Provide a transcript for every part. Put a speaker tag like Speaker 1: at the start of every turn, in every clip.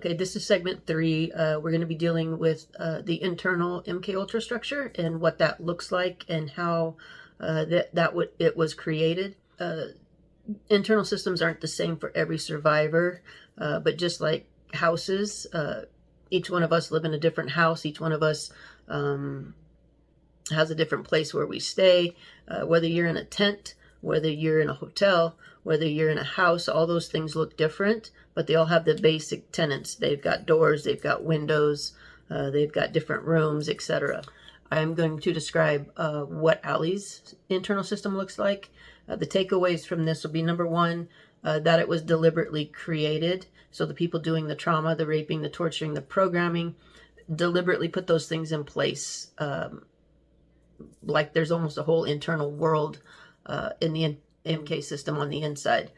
Speaker 1: Okay, this is segment 3. We're going to be dealing with the internal MK ultrastructure and what that looks like and how it was created. Internal systems aren't the same for every survivor, but just like houses, each one of us live in a different house. Each one of us has a different place where we stay, whether you're in a tent, whether you're in a hotel, whether you're in a house, all those things look different, but they all have the basic tenets. They've got doors, they've got windows, they've got different rooms, etc. I'm going to describe what Ally's internal system looks like. The takeaways from this will be, number one, that it was deliberately created. So the people doing the trauma, the raping, the torturing, the programming, deliberately put those things in place. Like there's almost a whole internal world in the MK system on the inside.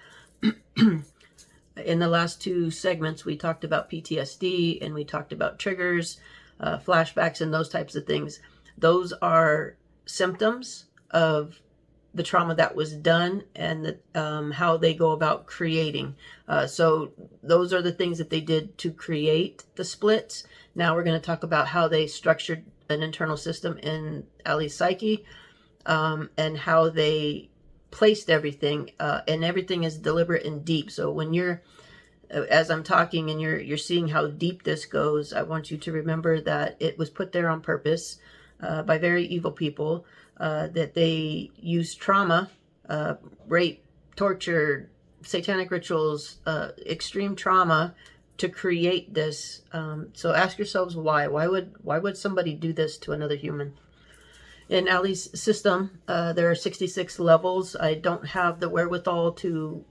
Speaker 1: In the last 2 segments, we talked about PTSD and we talked about triggers, flashbacks, and those types of things. Those are symptoms of the trauma that was done and how they go about creating. So those are the things that they did to create the splits. Now we're going to talk about how they structured an internal system in Ally's psyche, and how they placed everything, and everything is deliberate and deep. So when you're, as I'm talking and you're seeing how deep this goes, I want you to remember that it was put there on purpose by very evil people, that they use trauma, rape, torture, satanic rituals, extreme trauma to create this. So ask yourselves why. Why would somebody do this to another human? In Ally's system, there are 66 levels. I don't have the wherewithal to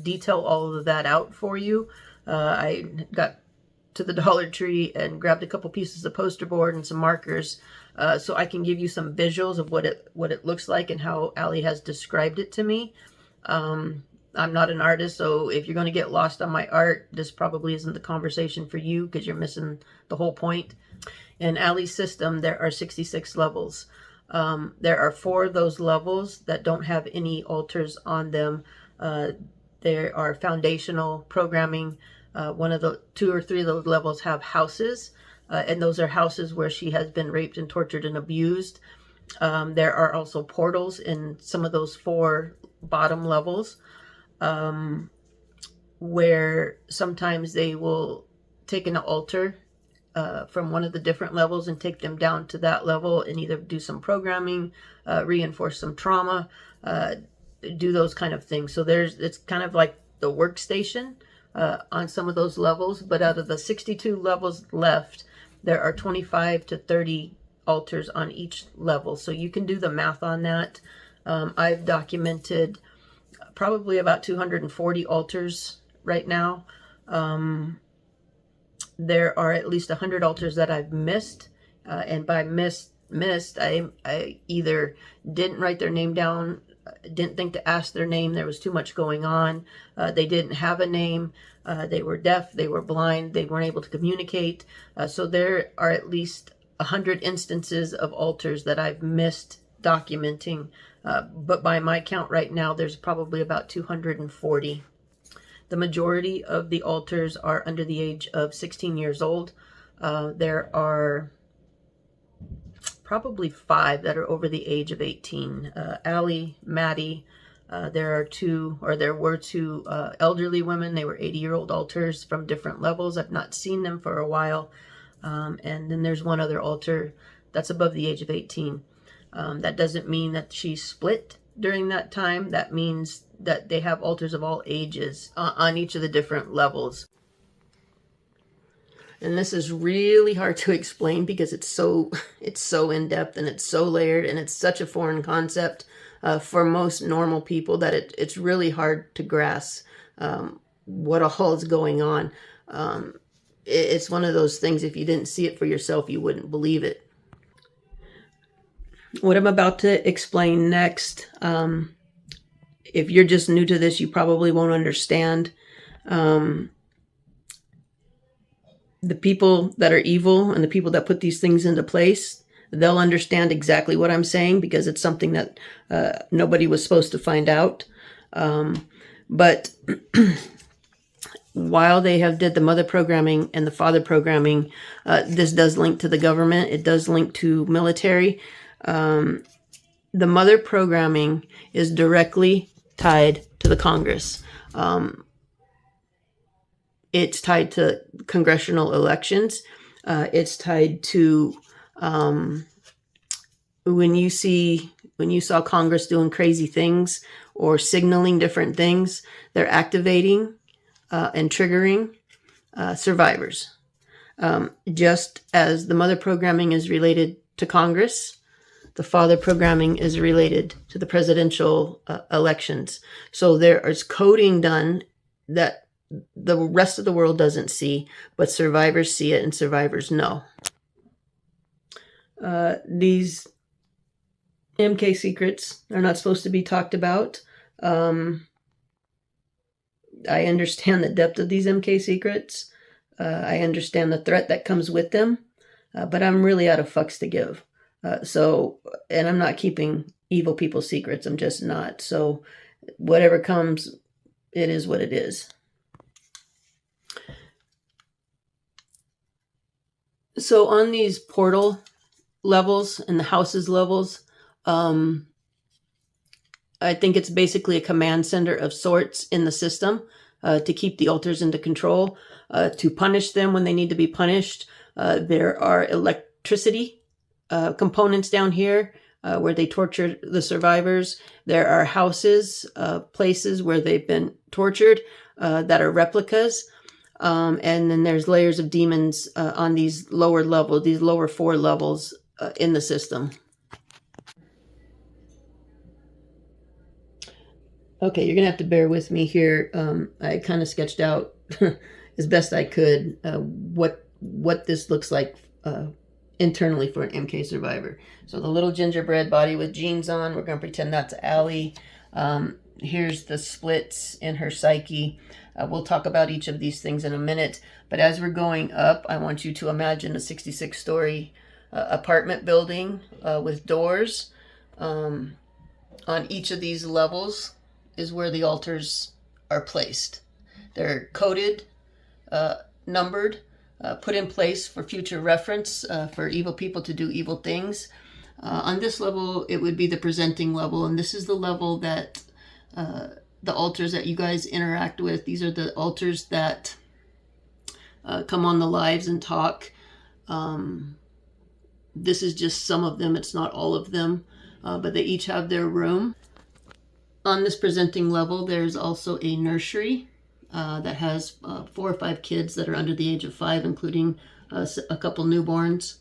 Speaker 1: detail all of that out for you. I got to the Dollar Tree and grabbed a couple pieces of poster board and some markers, so I can give you some visuals of what it looks like and how Ally has described it to me. I'm not an artist, so if you're going to get lost on my art, this probably isn't the conversation for you because you're missing the whole point. In Ally's system, there are 66 levels. There are 4 of those levels that don't have any altars on them. There are foundational programming. One of the 2 or 3 of those levels have houses, and those are houses where she has been raped and tortured and abused. There are also portals in some of those 4 bottom levels, where sometimes they will take an altar from one of the different levels and take them down to that level and either do some programming, reinforce some trauma, do those kind of things. So it's kind of like the workstation on some of those levels, but out of the 62 levels left, there are 25 to 30 altars on each level. So you can do the math on that. I've documented probably about 240 altars right now. There are at least 100 altars that I've missed, and by missed, I either didn't write their name down, didn't think to ask their name, there was too much going on, they didn't have a name, they were deaf, they were blind, they weren't able to communicate. So there are at least 100 instances of altars that I've missed documenting, but by my count right now, there's probably about 240. The majority of the altars are under the age of 16 years old. There are probably 5 that are over the age of 18. Ally, Maddie, there were 2 elderly women. They were 80-year-old altars from different levels. I've not seen them for a while. And then there's one other altar that's above the age of 18. That doesn't mean that she split during that time. That means that they have altars of all ages on each of the different levels. And this is really hard to explain because it's so in-depth and it's so layered and it's such a foreign concept for most normal people that it's really hard to grasp what all is going on. It's one of those things, if you didn't see it for yourself, you wouldn't believe it. What I'm about to explain next, if you're just new to this, you probably won't understand. The people that are evil and the people that put these things into place, they'll understand exactly what I'm saying because it's something that nobody was supposed to find out. But while they have did the mother programming and the father programming, this does link to the government. It does link to military. The mother programming is directly tied to the Congress. It's tied to congressional elections. It's tied to when you saw Congress doing crazy things or signaling different things, they're activating and triggering survivors. Just as the mother programming is related to Congress, the father programming is related to the presidential elections. So there is coding done that the rest of the world doesn't see, but survivors see it and survivors know. These MK secrets are not supposed to be talked about. I understand the depth of these MK secrets. I understand the threat that comes with them, but I'm really out of fucks to give. And I'm not keeping evil people's secrets. I'm just not. So whatever comes, it is what it is. So on these portal levels and the houses levels, I think it's basically a command center of sorts in the system to keep the alters under control, to punish them when they need to be punished. There are electricity components down here where they torture the survivors. There are houses, places where they've been tortured that are replicas. And then there's layers of demons on these lower levels, these lower 4 levels in the system. Okay, you're going to have to bear with me here. I kind of sketched out as best I could what this looks like internally for an MK survivor. So the little gingerbread body with jeans on, we're going to pretend that's Allie. Here's the splits in her psyche. We'll talk about each of these things in a minute. But as we're going up, I want you to imagine a 66-story apartment building with doors. On each of these levels is where the altars are placed. They're coded, numbered, put in place for future reference for evil people to do evil things. On this level, it would be the presenting level, and this is the level that the altars that you guys interact with. These are the altars that come on the lives and talk. This is just some of them. It's not all of them, but they each have their room. On this presenting level, there's also a nursery that has 4 or 5 kids that are under the age of 5, including a couple newborns.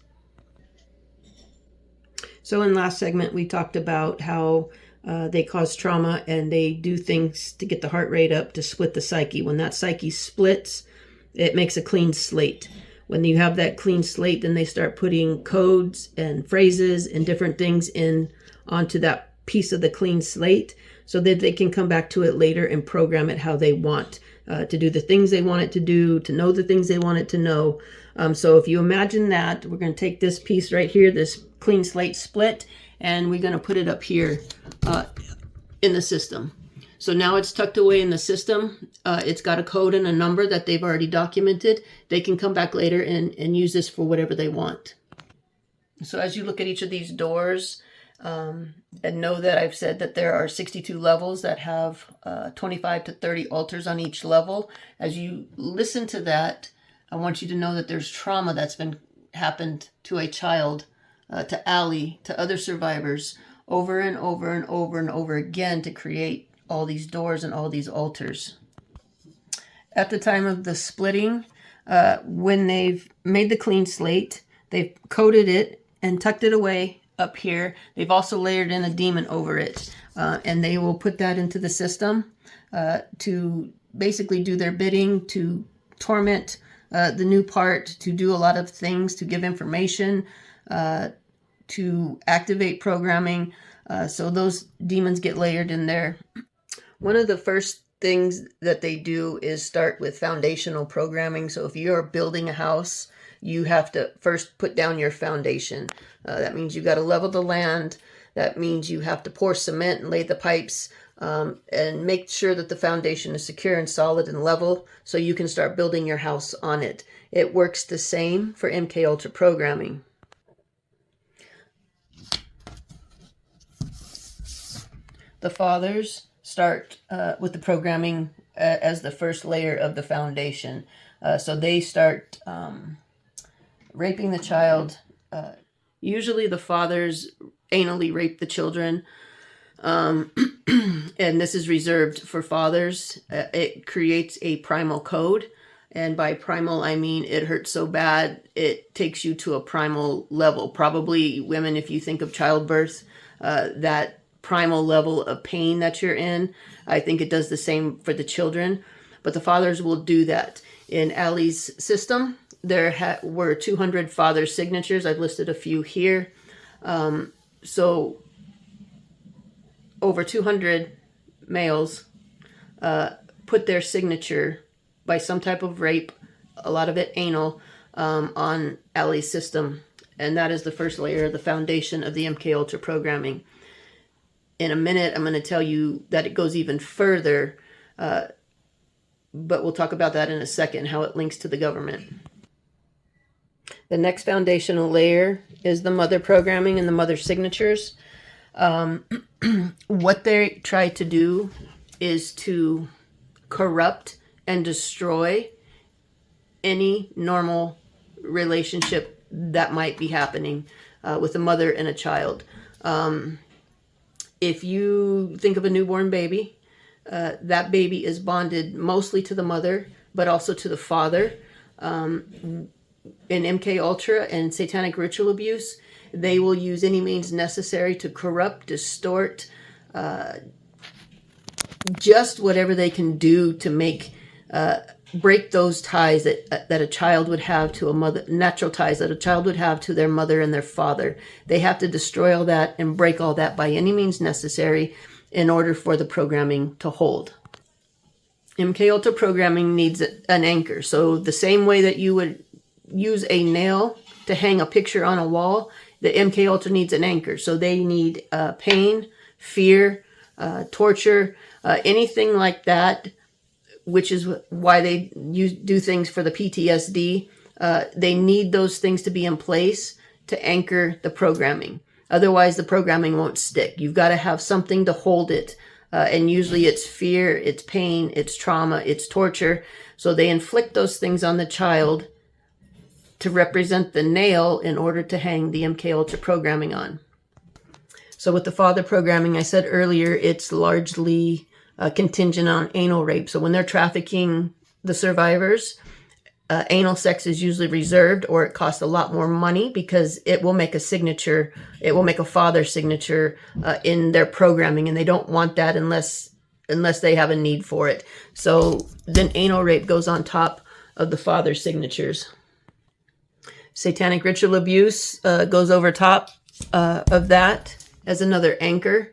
Speaker 1: So in last segment, we talked about how they cause trauma and they do things to get the heart rate up to split the psyche. When that psyche splits, it makes a clean slate. When you have that clean slate, then they start putting codes and phrases and different things in onto that piece of the clean slate so that they can come back to it later and program it how they want to do the things they want it to do, to know the things they want it to know. So if you imagine that, we're going to take this piece right here, this clean slate split, and we're going to put it up here in the system. So now it's tucked away in the system. It's got a code and a number that they've already documented. They can come back later and use this for whatever they want. So as you look at each of these doors, and know that I've said that there are 62 levels that have 25 to 30 altars on each level. As you listen to that, I want you to know that there's trauma that's been happened to a child, to Allie, to other survivors, over and over and over and over again to create all these doors and all these altars. At the time of the splitting, when they've made the clean slate, they've coded it and tucked it away up here. They've also layered in a demon over it, and they will put that into the system to basically do their bidding, to torment the new part, to do a lot of things, to give information, to activate programming. So those demons get layered in there. One of the first things that they do is start with foundational programming. So if you're building a house, you have to first put down your foundation. That means you got to level the land. That means you have to pour cement and lay the pipes and make sure that the foundation is secure and solid and level so you can start building your house on it. It works the same for MK Ultra programming. The fathers start with the programming as the first layer of the foundation. So they start raping the child. Usually the fathers anally rape the children. And this is reserved for fathers. It creates a primal code. And by primal, I mean it hurts so bad, it takes you to a primal level. Probably women, if you think of childbirth, that primal level of pain that you're in, I think it does the same for the children. But the fathers will do that. In Ally's system, there were 200 father signatures. I've listed a few here. So over 200 males put their signature by some type of rape, a lot of it anal, on Ally's system. And that is the first layer of the foundation of the MK Ultra programming. In a minute, I'm going to tell you that it goes even further, but we'll talk about that in a second, how it links to the government. The next foundational layer is the mother programming and the mother signatures. What they try to do is to corrupt and destroy any normal relationship that might be happening with a mother and a child. If you think of a newborn baby, that baby is bonded mostly to the mother, but also to the father. In MK Ultra and satanic ritual abuse, they will use any means necessary to corrupt, distort, just whatever they can do to make break those ties that a child would have to a mother, natural ties that a child would have to their mother and their father. They have to destroy all that and break all that by any means necessary in order for the programming to hold. MK Ultra programming needs an anchor. So the same way that you would use a nail to hang a picture on a wall, the MK Ultra needs an anchor. So they need pain, fear, torture, anything like that, which is why they do things for the PTSD. They need those things to be in place to anchor the programming. Otherwise, the programming won't stick. You've got to have something to hold it. And usually it's fear, it's pain, it's trauma, it's torture. So they inflict those things on the child to represent the nail in order to hang the MK Ultra programming on. So with the father programming, I said earlier, it's largely contingent on anal rape. So when they're trafficking the survivors, anal sex is usually reserved, or it costs a lot more money because it will make a signature. It will make a father signature in their programming, and they don't want that unless they have a need for it. So then anal rape goes on top of the father signatures. Satanic ritual abuse goes over top of that as another anchor.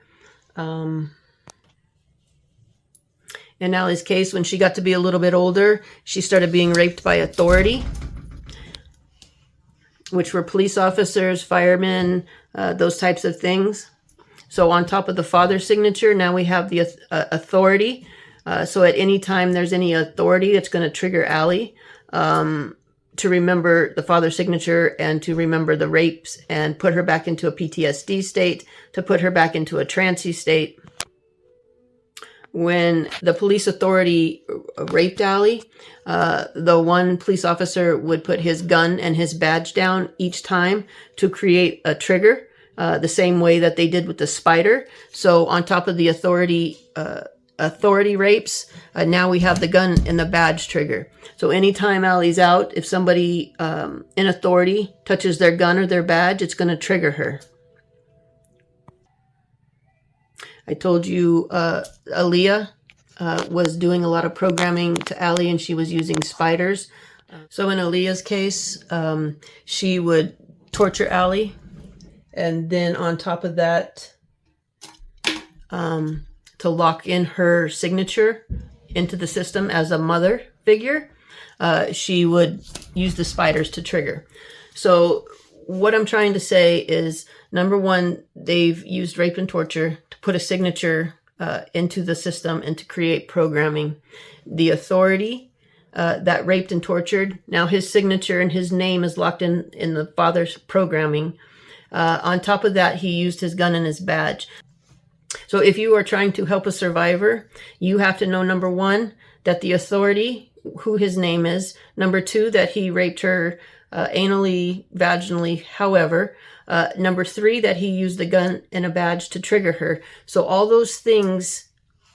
Speaker 1: In Ally's case, when she got to be a little bit older, she started being raped by authority, which were police officers, firemen, those types of things. So on top of the father signature, now we have the authority. So at any time there's any authority, it's going to trigger Ally to remember the father signature and to remember the rapes and put her back into a PTSD state, to put her back into a trancey state. When the police authority raped Ally, the one police officer would put his gun and his badge down each time to create a trigger, the same way that they did with the spider. So on top of the authority rapes, now we have the gun and the badge trigger. So anytime Ally's out, if somebody in authority touches their gun or their badge, it's going to trigger her. I told you Aaliyah was doing a lot of programming to Ally, and she was using spiders. So in Aaliyah's case, she would torture Ally, and then on top of that, to lock in her signature into the system as a mother figure, she would use the spiders to trigger. So what I'm trying to say is, number one, they've used rape and torture to put a signature into the system and to create programming. The authority that raped and tortured, now his signature and his name is locked in the father's programming. On top of that, he used his gun and his badge. So if you are trying to help a survivor, you have to know, number one, that the authority, who his name is. Number two, that he raped her anally, vaginally, however. Number three, that he used a gun and a badge to trigger her. So all those things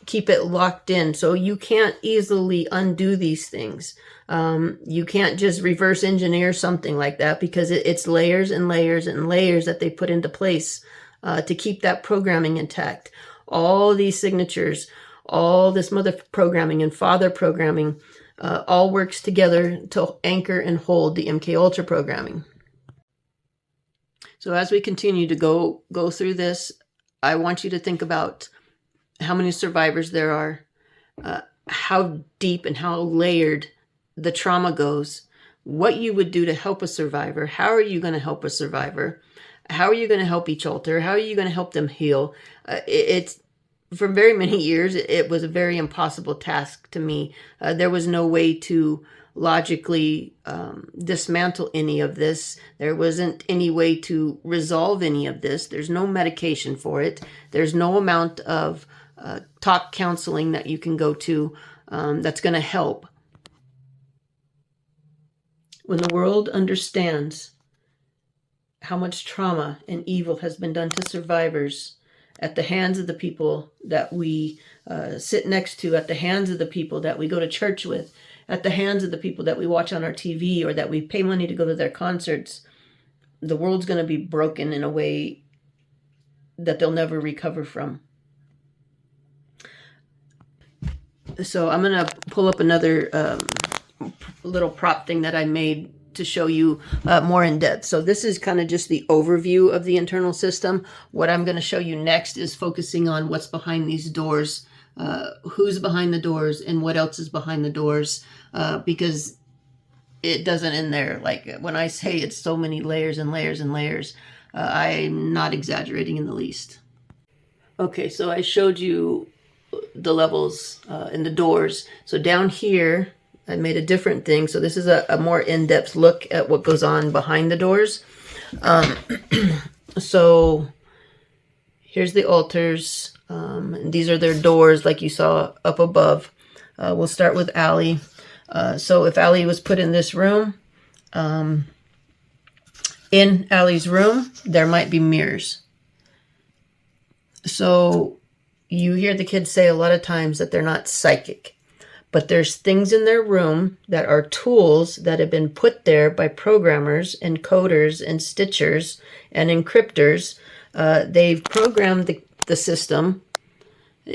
Speaker 1: keep it locked in. So you can't easily undo these things. You can't just reverse engineer something like that, because it's layers and layers and layers that they put into place to keep that programming intact. All these signatures, all this mother programming and father programming, all works together to anchor and hold the MK Ultra programming. So as we continue to go through this, I want you to think about how many survivors there are, how deep and how layered the trauma goes, what you would do to help a survivor, how are you going to help a survivor, how are you going to help each alter, how are you going to help them heal. It's for very many years, it was a very impossible task to me. There was no way to logically dismantle any of this. There wasn't any way to resolve any of this. There's no medication for it. There's no amount of talk counseling that you can go to that's going to help. When the world understands how much trauma and evil has been done to survivors at the hands of the people that we sit next to, at the hands of the people that we go to church with, at the hands of the people that we watch on our TV or that we pay money to go to their concerts, the world's going to be broken in a way that they'll never recover from. So I'm going to pull up another little prop thing that I made to show you more in depth. So this is kind of just the overview of the internal system. What I'm going to show you next is focusing on what's behind these doors, who's behind the doors and what else is behind the doors, because it doesn't end there. Like when I say it's so many layers and layers and layers, I'm not exaggerating in the least. Okay, so I showed you the levels and the doors. So down here, I made a different thing. So this is a more in-depth look at what goes on behind the doors. So here's the altars. These are their doors like you saw up above. We'll start with Allie. So if Allie was put in this room, in Allie's room, there might be mirrors. So you hear the kids say a lot of times that they're not psychic. But there's things in their room that are tools that have been put there by programmers and coders and stitchers and encryptors. They've programmed the system.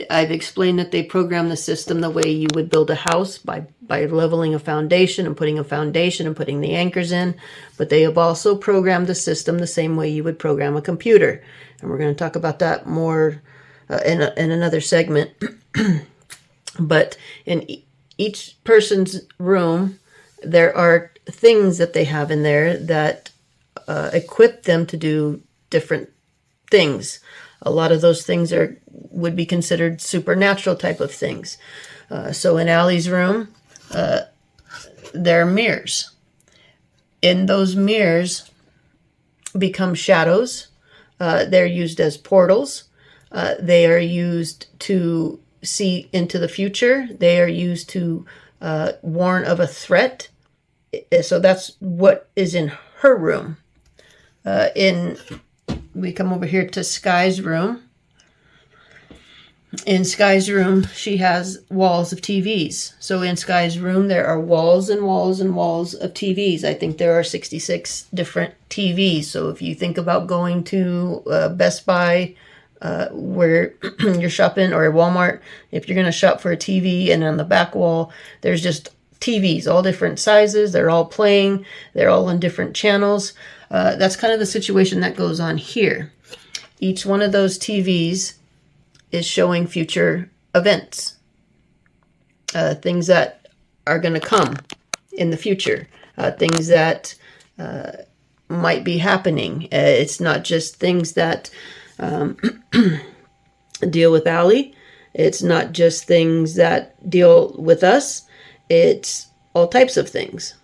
Speaker 1: I've explained that they program the system the way you would build a house by leveling a foundation and putting the anchors in. But they have also programmed the system the same way you would program a computer. And we're going to talk about that more in another segment. But in each person's room, there are things that they have in there that equip them to do different things. A lot of those things would be considered supernatural type of things. So in Allie's room, there are mirrors. In those mirrors become shadows. They're used as portals. They are used to see into the future. They are used to warn of a threat. So that's what is in her room. We come over here to Sky's room. In Sky's room, she has walls of TVs. So in Sky's room, there are walls and walls and walls of TVs. I think there are 66 different TVs. So if you think about going to Best Buy, where you're shopping, or Walmart, if you're going to shop for a TV, and on the back wall there's just TVs, all different sizes, they're all playing, they're all on different channels. That's kind of the situation that goes on here. Each one of those TVs is showing future events, things that are going to come in the future, things that might be happening. It's not just things that deal with Allie. It's not just things that deal with us. It's all types of things.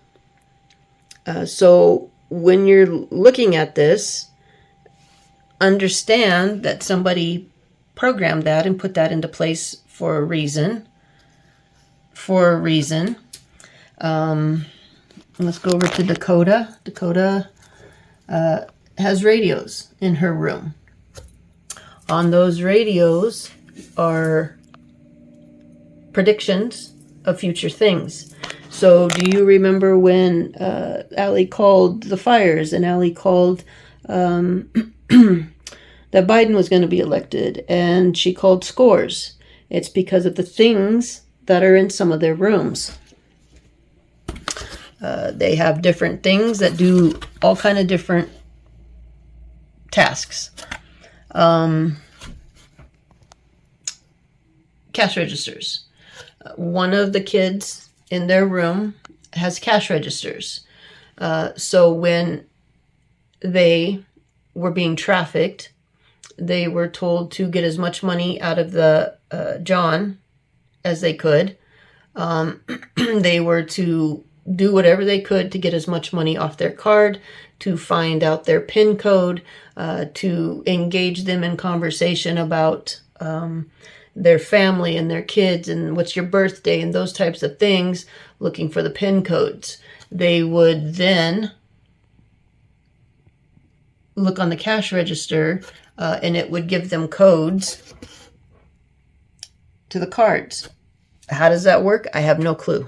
Speaker 1: So when you're looking at this, understand that somebody programmed that and put that into place for a reason. Let's go over to Dakota. Dakota has radios in her room. On those radios are predictions of future things. So do you remember when Allie called the fires, and Allie called that Biden was going to be elected, and she called scores? It's because of the things that are in some of their rooms. They have different things that do all kind of different tasks. Cash registers. One of the kids in their room has cash registers. So when they were being trafficked, they were told to get as much money out of the John as they could. They were to do whatever they could to get as much money off their card, to find out their PIN code, to engage them in conversation about their family and their kids and what's your birthday and those types of things, looking for the PIN codes. They would then look on the cash register and it would give them codes to the cards. How does that work? I have no clue.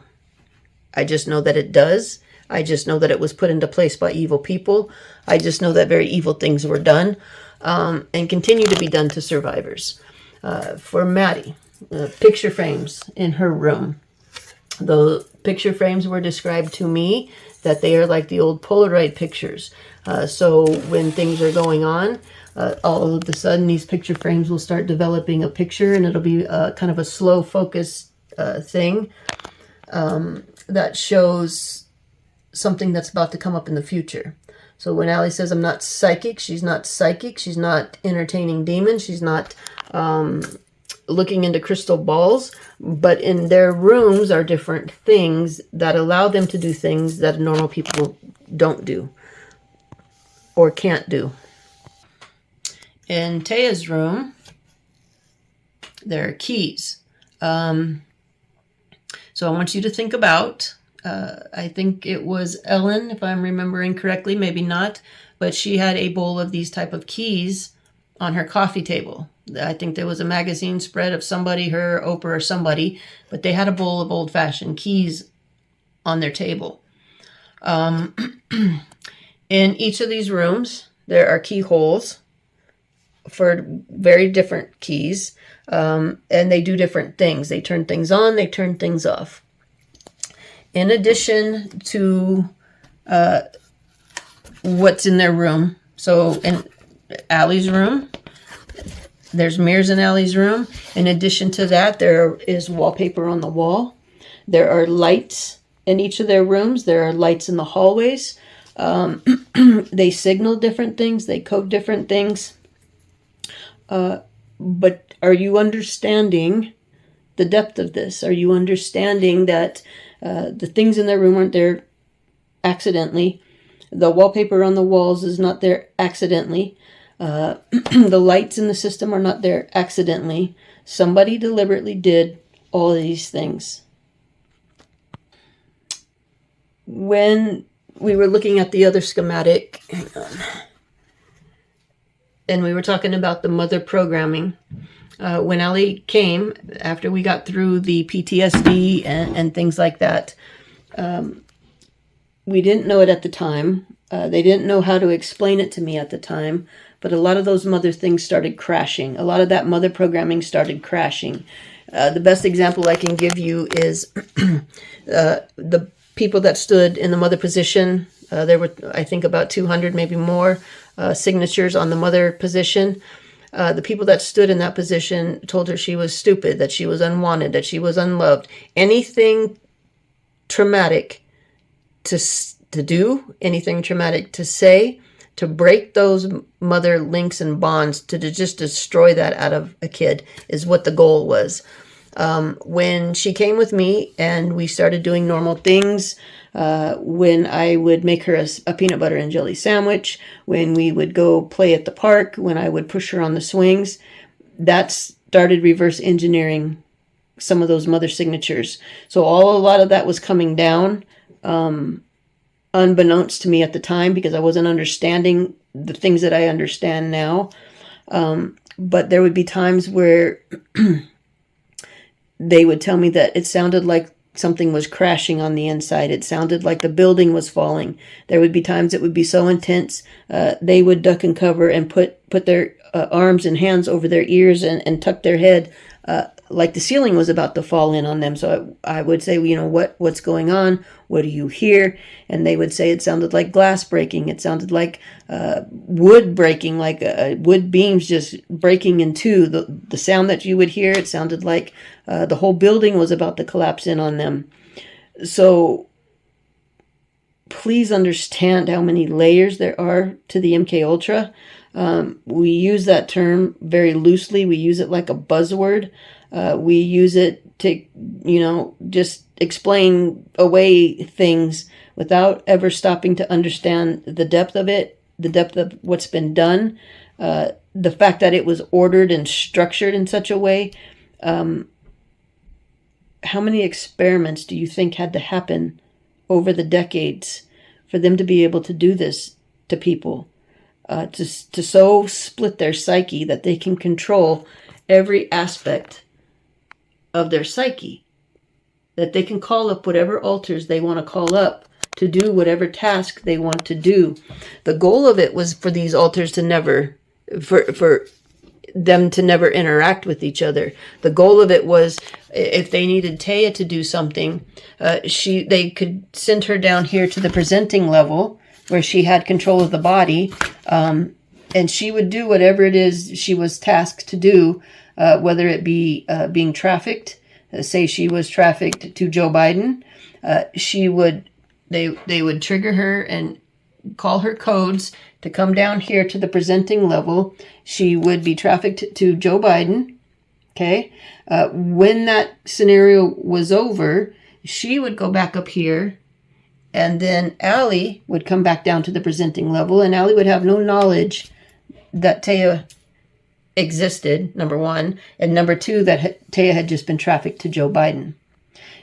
Speaker 1: I just know that it does. I just know that it was put into place by evil people. I just know that very evil things were done and continue to be done to survivors. For Maddie, picture frames in her room. The picture frames were described to me that they are like the old Polaroid pictures. So when things are going on, all of a sudden these picture frames will start developing a picture, and it'll be kind of a slow focus thing that shows something that's about to come up in the future. So when Allie says I'm not psychic, she's not psychic. She's not entertaining demons. She's not looking into crystal balls. But in their rooms are different things that allow them to do things that normal people don't do or can't do. In Taya's room, there are keys. So I want you to think about, I think it was Ellen, if I'm remembering correctly, maybe not, but she had a bowl of these type of keys on her coffee table. I think there was a magazine spread of somebody, her, Oprah, or somebody, but they had a bowl of old-fashioned keys on their table. In each of these rooms, there are keyholes for very different keys, and they do different things. They turn things on, they turn things off. In addition to what's in their room, so in Allie's room, there's mirrors in Allie's room. In addition to that, there is wallpaper on the wall. There are lights in each of their rooms. There are lights in the hallways. They signal different things. They code different things. But are you understanding the depth of this? Are you understanding that the things in their room aren't there accidentally? The wallpaper on the walls is not there accidentally. The lights in the system are not there accidentally. Somebody deliberately did all of these things. When we were looking at the other schematic, hang on, and we were talking about the mother programming, when Allie came, after we got through the PTSD and things like that, we didn't know it at the time. They didn't know how to explain it to me at the time, but a lot of those mother things started crashing. A lot of that mother programming started crashing. The best example I can give you is the people that stood in the mother position. There were, I think, about 200, maybe more, signatures on the mother position. The people that stood in that position told her she was stupid, that she was unwanted, that she was unloved. Anything traumatic to do, anything traumatic to say, to break those mother links and bonds, to just destroy that out of a kid is what the goal was. When she came with me and we started doing normal things, when I would make her a peanut butter and jelly sandwich, when we would go play at the park, when I would push her on the swings, that started reverse engineering some of those mother signatures. So a lot of that was coming down, unbeknownst to me at the time, because I wasn't understanding the things that I understand now. But there would be times where they would tell me that it sounded like something was crashing on the inside. It sounded like the building was falling. There would be times it would be so intense, they would duck and cover and put their arms and hands over their ears and tuck their head like the ceiling was about to fall in on them. So I would say, you know, what's going on? What do you hear? And they would say it sounded like glass breaking. It sounded like wood breaking, like wood beams just breaking in two. The sound that you would hear, it sounded like the whole building was about to collapse in on them. So please understand how many layers there are to the MK Ultra. We use that term very loosely. We use it like a buzzword. We use it to, you know, just explain away things without ever stopping to understand the depth of it, the depth of what's been done, the fact that it was ordered and structured in such a way. How many experiments do you think had to happen over the decades for them to be able to do this to people? To so split their psyche that they can control every aspect of their psyche, that they can call up whatever altars they want to call up to do whatever task they want to do. The goal of it was for these altars to never, for them to never interact with each other. The goal of it was if they needed Taya to do something, they could send her down here to the presenting level where she had control of the body, and she would do whatever it is she was tasked to do, whether it be being trafficked. Say she was trafficked to Joe Biden, they would trigger her and call her codes to come down here to the presenting level. She would be trafficked to Joe Biden. Okay, when that scenario was over, she would go back up here. And then Allie would come back down to the presenting level, and Allie would have no knowledge that Taya existed, number one, and number two, that Taya had just been trafficked to Joe Biden.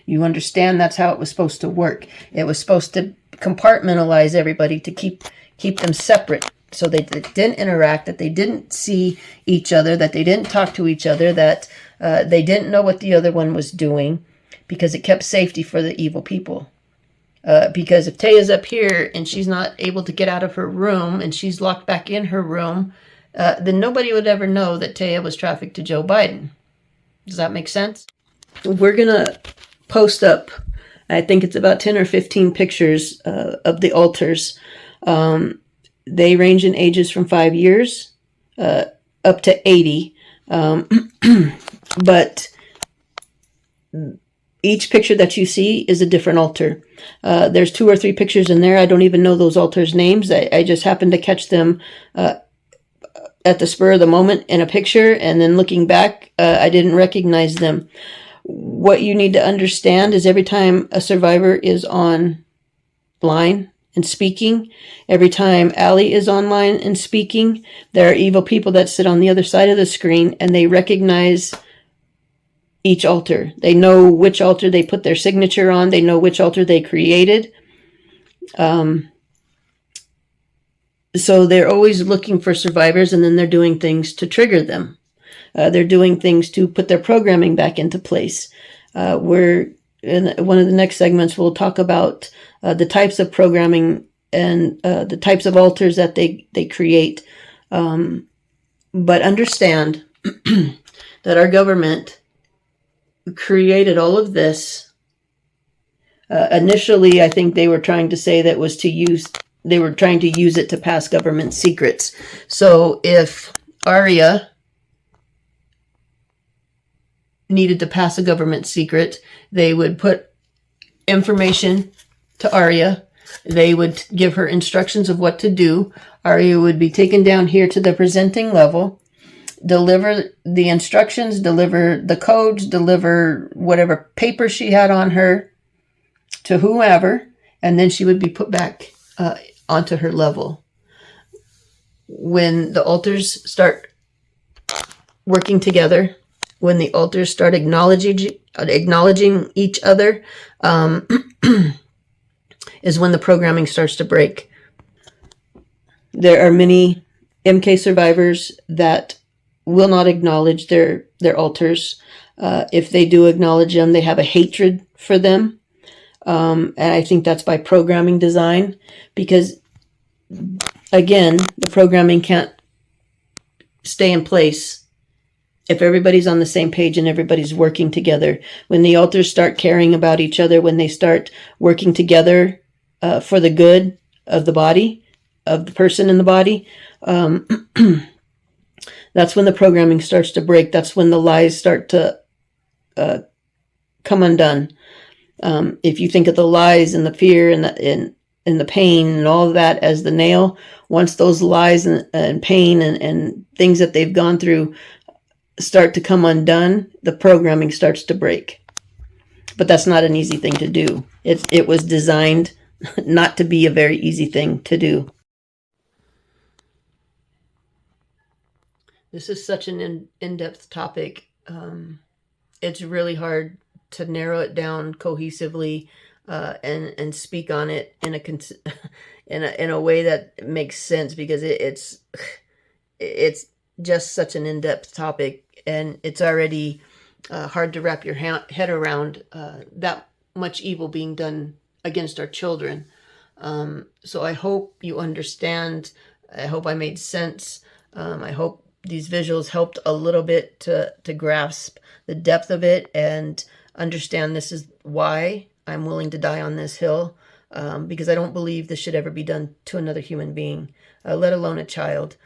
Speaker 1: You understand that's how it was supposed to work. It was supposed to compartmentalize everybody to keep them separate, so they didn't interact, that they didn't see each other, that they didn't talk to each other, that they didn't know what the other one was doing, because it kept safety for the evil people. Because if Taya's up here and she's not able to get out of her room and she's locked back in her room, then nobody would ever know that Taya was trafficked to Joe Biden. Does that make sense? We're going to post up, I think it's about 10 or 15 pictures of the altars. They range in ages from 5 years up to 80. But each picture that you see is a different altar. There's 2 or 3 pictures in there. I don't even know those altars' names. I just happened to catch them at the spur of the moment in a picture, and then looking back, I didn't recognize them. What you need to understand is every time a survivor is online and speaking, every time Allie is online and speaking, there are evil people that sit on the other side of the screen, and they recognize each altar. They know which altar they put their signature on. They know which altar they created. So they're always looking for survivors, and then they're doing things to trigger them. They're doing things to put their programming back into place. We're in one of the next segments, we'll talk about the types of programming and the types of altars that they create. But understand that our government created all of this. Initially, I think they were trying to say that was they were trying to use it to pass government secrets. So if Arya needed to pass a government secret, they would put information to Arya They would give her instructions of what to do. Aria would be taken down here to the presenting level, deliver the instructions, deliver the codes, deliver whatever paper she had on her to whoever, and then she would be put back onto her level. When the alters start working together, when the alters start acknowledging each other, is when the programming starts to break. There are many MK survivors that will not acknowledge their alters. If they do acknowledge them, they have a hatred for them. And I think that's by programming design, because again, the programming can't stay in place if everybody's on the same page and everybody's working together. When the alters start caring about each other, when they start working together for the good of the body, of the person in the body, that's when the programming starts to break. That's when the lies start to come undone. If you think of the lies and the fear and the pain and all of that as the nail, once those lies and pain and things that they've gone through start to come undone, the programming starts to break. But that's not an easy thing to do. It was designed not to be a very easy thing to do. This is such an in-depth topic. It's really hard to narrow it down cohesively and speak on it in a way that makes sense, because it's just such an in-depth topic, and it's already hard to wrap your head around that much evil being done against our children. So I hope you understand. I hope I made sense. I hope these visuals helped a little bit to grasp the depth of it and understand this is why I'm willing to die on this hill, because I don't believe this should ever be done to another human being, let alone a child.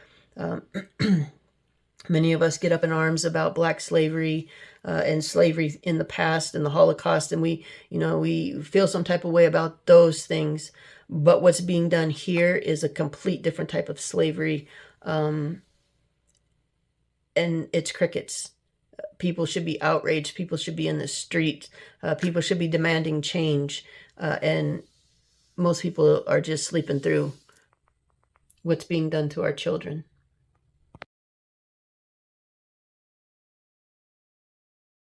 Speaker 1: Many of us get up in arms about black slavery and slavery in the past and the Holocaust, and we feel some type of way about those things. But what's being done here is a complete different type of slavery, and it's crickets. People should be outraged. People should be in the street. People should be demanding change, and most people are just sleeping through what's being done to our children.